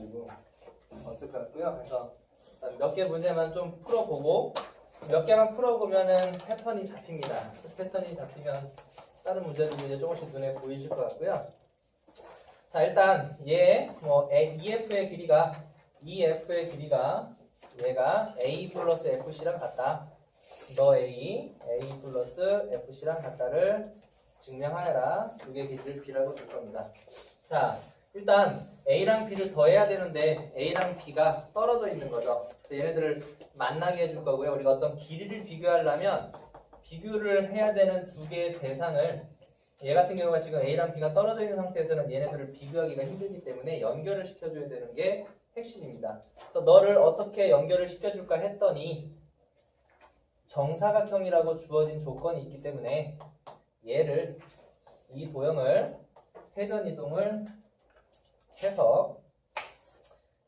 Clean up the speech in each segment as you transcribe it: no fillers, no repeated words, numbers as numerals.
가지고 없을 것 같고요. 그래서 몇 개 문제만 좀 풀어보고 몇 개만 풀어보면은 패턴이 잡힙니다. 패턴이 잡히면 다른 문제들도 이제 조금씩 눈에 보이실 것 같고요. 자, 일단 EF의 길이가 얘가 A 플러스 FC랑 같다. 너 A 플러스 FC랑 같다를 증명하여라. 두 개의 길이를 B라고 줄 겁니다. 자, 일단 A랑 B를 더해야 되는데 A랑 B가 떨어져 있는 거죠. 그래서 얘네들을 만나게 해줄 거고요. 우리가 어떤 길이를 비교하려면 비교를 해야 되는 두 개의 대상을 얘 같은 경우가 지금 A랑 B가 떨어져 있는 상태에서는 얘네들을 비교하기가 힘들기 때문에 연결을 시켜줘야 되는 게 핵심입니다. 그래서 너를 어떻게 연결을 시켜줄까 했더니 정사각형이라고 주어진 조건이 있기 때문에 얘를 이 도형을 회전 이동을 해서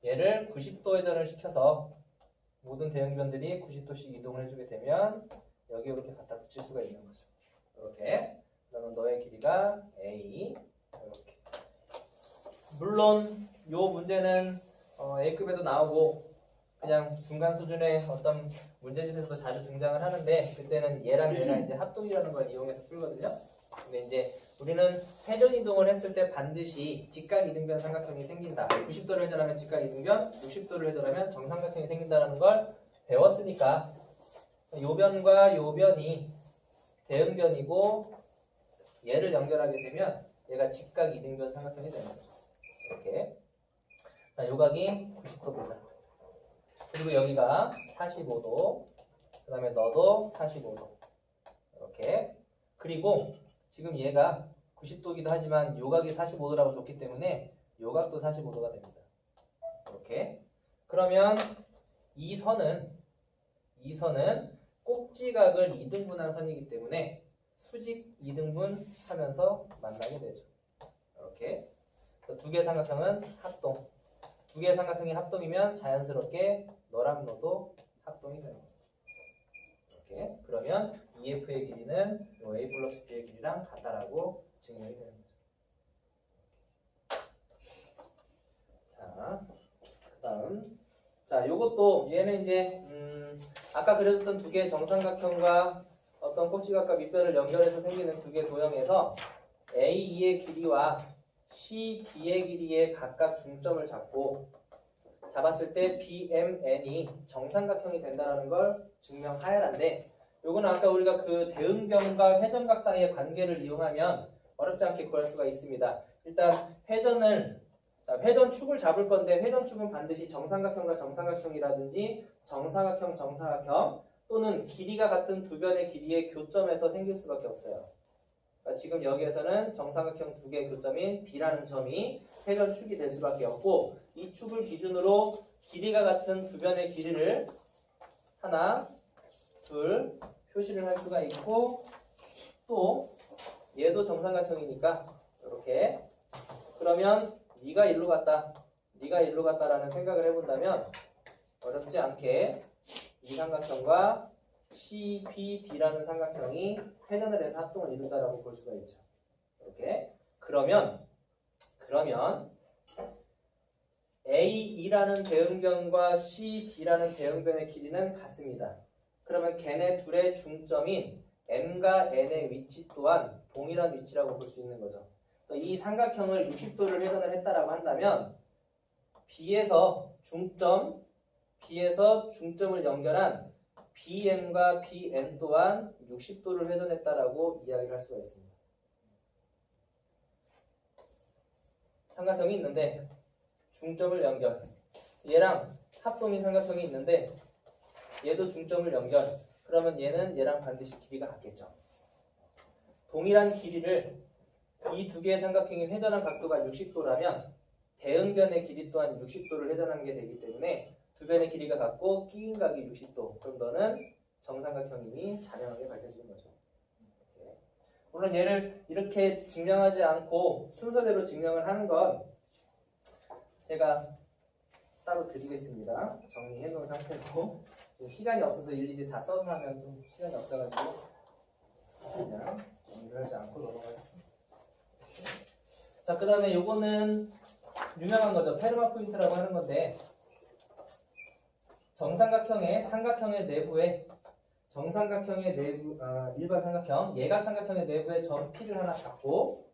얘를 90도 회전을 시켜서 모든 대응변들이 90도씩 이동을 해주게 되면 여기 이렇게 갖다 붙일 수가 있는 거죠. 이렇게. 그러면 너의 길이가 A. 이렇게. 물론 이 문제는 A급에도 나오고 그냥 중간 수준의 어떤 문제집에서도 자주 등장을 하는데 그때는 얘랑 얘가 이제 합동이라는 걸 이용해서 풀거든요. 근데 이제 우리는 회전 이동을 했을 때 반드시 직각 이등변 삼각형이 생긴다. 90도를 회전하면 직각 이등변, 60도를 회전하면 정삼각형이 생긴다는 걸 배웠으니까 요 변과 요 변이 대응변이고 얘를 연결하게 되면 얘가 직각 이등변 삼각형이 되는 거죠. 이렇게. 자, 요각이 90도입니다. 그리고 여기가 45도. 그 다음에 너도 45도. 이렇게. 그리고 지금 얘가 90도이기도 하지만 요각이 45도라고 줬기 때문에 요각도 45도가 됩니다. 이렇게. 그러면 이 선은 꼭지각을 2등분한 선이기 때문에 수직 2등분 하면서 만나게 되죠. 이렇게. 두 개의 삼각형은 합동. 두 개의 삼각형이 합동이면 자연스럽게 너랑 너도 합동이 되는 거죠. 이렇게. 그러면 EF의 길이는 A 플러스 B의 길이랑 같다라고 증명이 되는 거죠. 자, 그 다음. 자, 요것도 얘는 이제 아까 그려줬던 두 개의 정삼각형과 어떤 꼭지각과 밑변을 연결해서 생기는 두 개의 도형에서 AE의 길이와 CD의 길이의 각각 중점을 잡았을 때 BMN이 정삼각형이 된다는 걸 증명하여란데 요거는 아까 우리가 그 대응변과 회전각 사이의 관계를 이용하면 어렵지 않게 구할 수가 있습니다. 일단 회전축을 잡을 건데 회전축은 반드시 정삼각형과 정삼각형이라든지 정사각형 또는 길이가 같은 두 변의 길이의 교점에서 생길 수밖에 없어요. 그러니까 지금 여기에서는 정삼각형 두 개의 교점인 B라는 점이 회전축이 될 수밖에 없고 이 축을 기준으로 길이가 같은 두 변의 길이를 하나, 둘 표시를 할 수가 있고 또 얘도 정삼각형이니까 이렇게 그러면 네가 일로 갔다라는 생각을 해본다면 어렵지 않게 이 삼각형과 CBD라는 삼각형이 회전을 해서 합동을 이룬다라고 볼 수가 있죠. 이렇게. 그러면 AE라는 대응변과 CD라는 대응변의 길이는 같습니다. 그러면 걔네 둘의 중점인 M과 N의 위치 또한 동일한 위치라고 볼 수 있는 거죠. 그래서 이 삼각형을 60도를 회전을 했다라고 한다면 B에서 중점을 연결한 BM과 BN 또한 60도를 회전했다라고 이야기를 할 수가 있습니다. 삼각형이 있는데 중점을 연결. 얘랑 합동인 삼각형이 있는데 얘도 중점을 연결. 그러면 얘는 얘랑 반드시 길이가 같겠죠. 동일한 길이를 이 두 개의 삼각형이 회전한 각도가 60도라면 대응변의 길이 또한 60도를 회전한 게 되기 때문에 두 변의 길이가 같고 끼인 각이 60도. 그럼 너는 정삼각형임이 자명하게 밝혀지는 거죠. 이렇게. 물론 얘를 이렇게 증명하지 않고 순서대로 증명을 하는 건 제가 따로 드리겠습니다. 정리해 놓은 상태로 시간이 없어서 일일이 다 써서 하면 좀 시간이 없어가지고 그냥 정리를 하지 않고 넘어가겠습니다. 자, 그 다음에 요거는 유명한 거죠. 페르마 포인트라고 하는 건데 정삼각형의 삼각형의 내부에 정삼각형의 내부 일반 삼각형 예각 삼각형의 내부에 점 P를 하나 잡고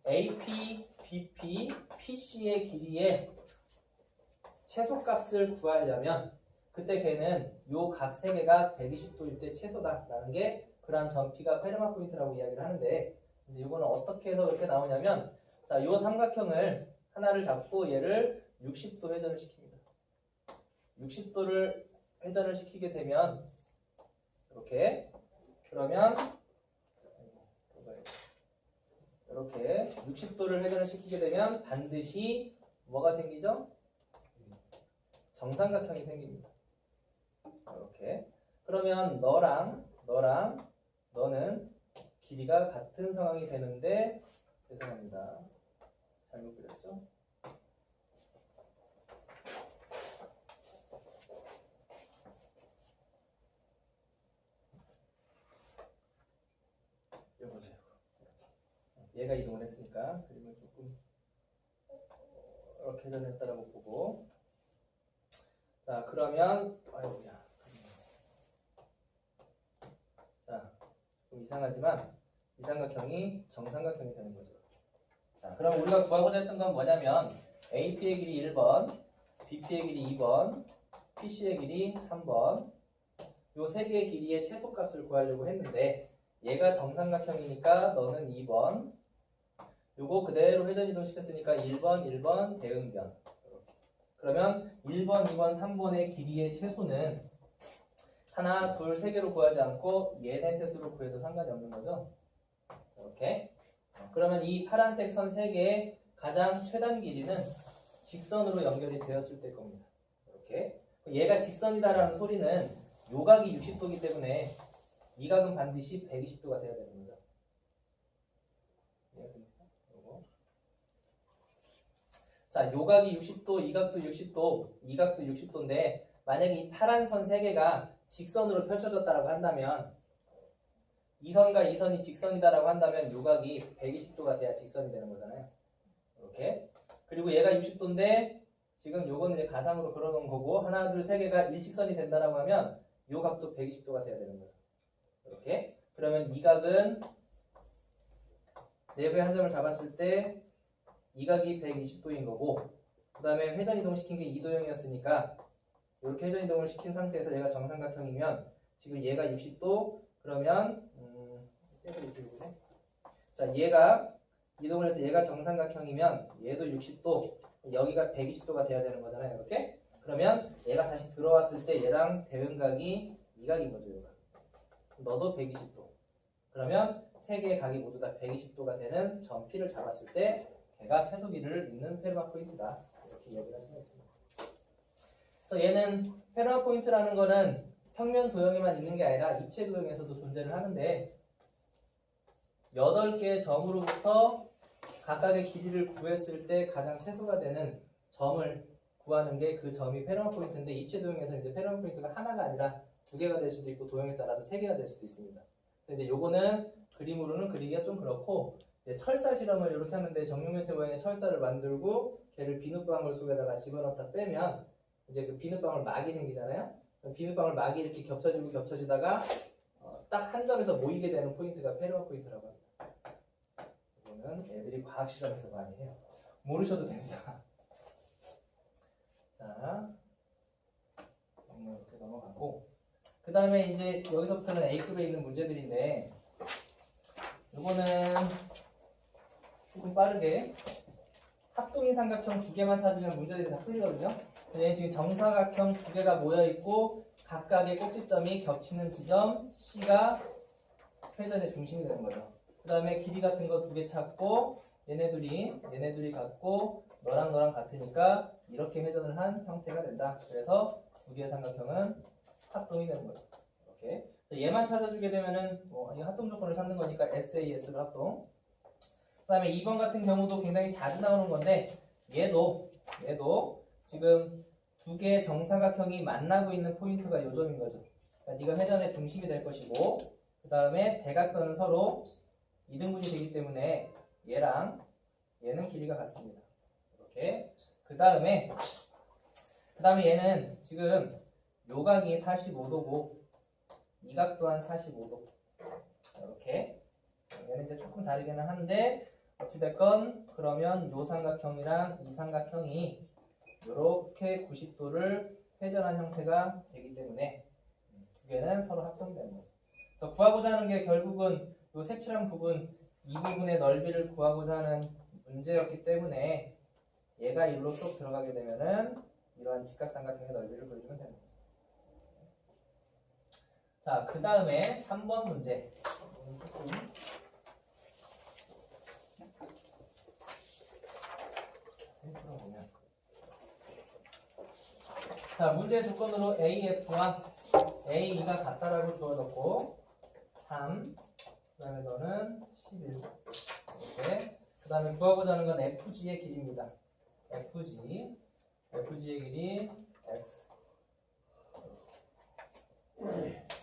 AP, BP, PC의 길이의 최소값을 구하려면 그때 걔는 요 각 세 개가 120도일 때 최소다라는 게 그러한 점 P가 페르마 포인트라고 이야기를 하는데 이제 이거는 어떻게 해서 이렇게 나오냐면 자, 요 삼각형을 하나를 잡고 얘를 60도 회전을 시킵니다. 60도를 회전을 시키게 되면 이렇게 그러면 이렇게 60도를 회전을 시키게 되면 반드시 뭐가 생기죠? 정삼각형이 생깁니다. 이렇게 그러면 너는 길이가 같은 상황이 되는데 죄송합니다. 잘못 그렸죠? 이거 보세요. 얘가 이동을 했으니까 그림을 조금 이렇게 전했다라고 보고 자 그러면 아이고야 자 좀 이상하지만 이 삼각형이 정삼각형이 되는 거죠. 자 그럼 우리가 구하고자 했던 건 뭐냐면 AP의 길이 1번, BP의 길이 2번, PC의 길이 3번 요 세 개의 길이의 최소값을 구하려고 했는데 얘가 정삼각형이니까 너는 2번 요거 그대로 회전 이동시켰으니까 1번 대응변 이렇게. 그러면 1번, 2번, 3번의 길이의 최소는 하나, 둘, 세 개로 구하지 않고 얘네 셋으로 구해도 상관이 없는 거죠. 이렇게. 그러면 이 파란색 선 세 개의 가장 최단 길이는 직선으로 연결이 되었을 때 겁니다. 이렇게. 얘가 직선이다라는 소리는 요 각이 60도이기 때문에 이 각은 반드시 120도가 돼야 되는 거죠. 자, 요 각이 60도, 이 각도 60도, 이 각도 60도인데 만약에 이 파란 선 세 개가 직선으로 펼쳐졌다라고 한다면 이 선과 이 선이 직선이다라고 한다면 요 각이 120도가 돼야 직선이 되는 거잖아요. 이렇게. 그리고 얘가 60도인데 지금 요거는 이제 가상으로 그려놓은 거고 하나, 둘, 세 개가 일직선이 된다라고 하면 요 각도 120도가 돼야 되는 거죠. 이렇게. 그러면 이 각은 내부의 한 점을 잡았을 때 이 각이 120도인 거고 그 다음에 회전 이동시킨 게 이도형이었으니까 이렇게 회전 이동을 시킨 상태에서 얘가 정삼각형이면 지금 얘가 60도 그러면 자 얘가 이동을 해서 얘가 정삼각형이면 얘도 60도 여기가 120도가 돼야 되는 거잖아요. 이렇게 그러면 얘가 다시 들어왔을 때 얘랑 대응각이 이 각인 거죠. 얘가. 너도 120도 그러면 세 개의 각이 모두 다 120도가 되는 점 P를 잡았을 때 걔가 최소 길이를 잇는 페르마 포인트다. 이렇게 이야기할 수가 있습니다. 그래서 얘는 페르마 포인트라는 거는 평면 도형에만 있는 게 아니라 입체 도형에서도 존재를 하는데 8개의 점으로부터 각각의 길이를 구했을 때 가장 최소가 되는 점을 구하는 게 그 점이 페르마 포인트인데 입체 도형에서 이제 페르마 포인트가 하나가 아니라 2개가 될 수도 있고 도형에 따라서 3개가 될 수도 있습니다. 그래서 이제 요거는 그림으로는 그리기가 좀 그렇고 철사 실험을 이렇게 하는데 정육면체 모양의 철사를 만들고 걔를 비눗방울 속에다가 집어넣다 빼면 이제 그 비눗방울 막이 생기잖아요. 비눗방울 막이 이렇게 겹쳐지고 겹쳐지다가 딱 한 점에서 모이게 되는 포인트가 페르마 포인트라고 합니다. 이거는 애들이 과학 실험에서 많이 해요. 모르셔도 됩니다. 자, 이렇게 넘어가고 그 다음에 이제 여기서부터는 A급에 있는 문제들인데 이거는 조금 빠르게 합동인 삼각형 2개만 찾으면 문제들이 다 풀리거든요. 얘는 지금 정사각형 2개가 모여있고 각각의 꼭지점이 겹치는 지점 C가 회전의 중심이 되는 거죠. 그 다음에 길이 같은 거 2개 찾고 얘네들이 같고 너랑 같으니까 이렇게 회전을 한 형태가 된다. 그래서 2개의 삼각형은 합동이 되는 거죠. 이렇게 얘만 찾아주게 되면은 이 합동 조건을 찾는 거니까 SAS로 합동. 그 다음에 2번 같은 경우도 굉장히 자주 나오는 건데 얘도 지금 2개의 정사각형이 만나고 있는 포인트가 요 점인 거죠. 그러니까 네가 회전의 중심이 될 것이고 그 다음에 대각선은 서로 이등분이 되기 때문에 얘랑 얘는 길이가 같습니다. 이렇게. 그 다음에 얘는 지금 요각이 45도고 이 각 또한 45도. 이렇게. 얘는 이제 조금 다르기는 한데 어찌됐건 그러면 요 삼각형이랑 이 삼각형이 이렇게 90도를 회전한 형태가 되기 때문에 두 개는 서로 합동되는 거죠. 그래서 구하고자 하는 게 결국은 요 색칠한 부분, 이 부분의 넓이를 구하고자 하는 문제였기 때문에 얘가 일로 쏙 들어가게 되면은 이러한 직각삼각형의 넓이를 보여주면 됩니다. 자, 그 다음에 3번 문제. 자, 문제 조건으로 AF와 AE가 같다라고 주어졌고 3, 그 다음에 너는 11 이렇게. 그 다음에 구하고자 하는 건 FG의 길이입니다. FG의 길이 X.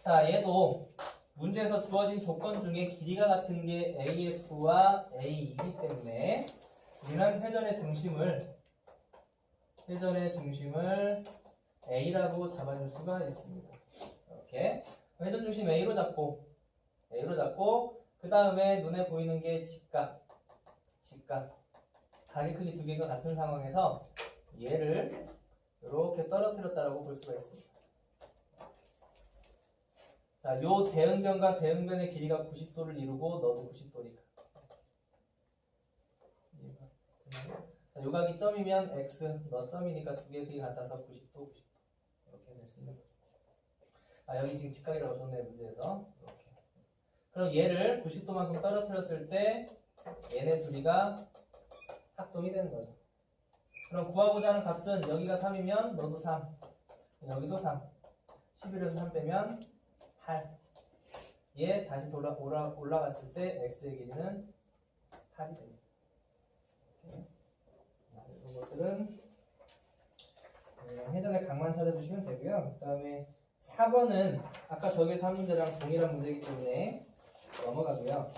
자, 얘도 문제에서 주어진 조건 중에 길이가 같은 게 AF와 AE이기 때문에 우리는 회전의 중심을 A라고 잡아줄 수가 있습니다. 이렇게 회전 중심 A로 잡고 그 다음에 눈에 보이는 게 직각 각의 크기 두 개가 같은 상황에서 얘를 이렇게 떨어뜨렸다라고 볼 수가 있습니다. 자, 요 대응변과 대응변의 길이가 90도를 이루고 너도 90도니까. 자, 요 각이 점이면 X, 너 점이니까 두 개의 크기가 같아서 90도. 이렇게 될 수 있는 거죠. 아, 여기 지금 직각이라고 줬네, 문제에서. 이렇게. 그럼 얘를 90도만큼 떨어뜨렸을 때 얘네 둘이가 합동이 되는 거죠. 그럼 구하고자 하는 값은 여기가 3이면 너도 3, 여기도 3. 11에서 3 빼면 8. 얘 다시 올라갔을 때 x의 길이는 8이 됩니다. 이런 것들은 회전의 각만 찾아주시면 되고요. 그 다음에 4번은 아까 저기서 한 문제랑 동일한 문제이기 때문에 넘어가고요.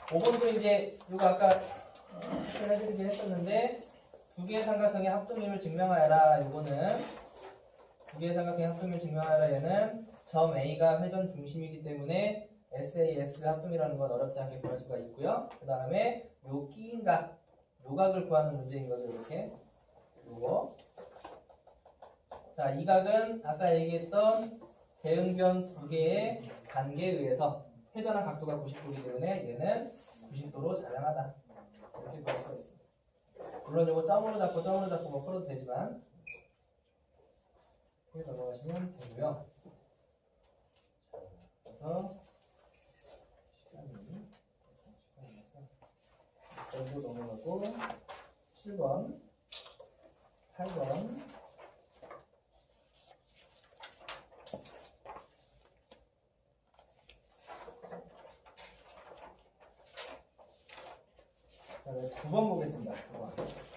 5번도 이제 이거 아까 해드리긴 했었는데 두 개의 삼각형의 합동임을 증명하여라. 이거는 두 개의 삼각형의 합동임을 증명하여라. 얘는 점 A가 회전 중심이기 때문에 SAS 합동이라는 건 어렵지 않게 구할 수가 있고요. 그 다음에 요 끼인 각, 요 각을 구하는 문제인 거죠. 이렇게 요거. 자, 이 각은 아까 얘기했던 대응변 두 개의 관계에 의해서 회전한 각도가 90도이기 때문에 얘는 90도로 자량하다. 이렇게 구할 수가 있습니다. 물론 이거 점으로 잡고 뭐 풀어도 되지만 이렇게 넘어가시면 되고요. 그래서 시간이 넘어가고 7번, 8번 두 번 보겠습니다. 9번.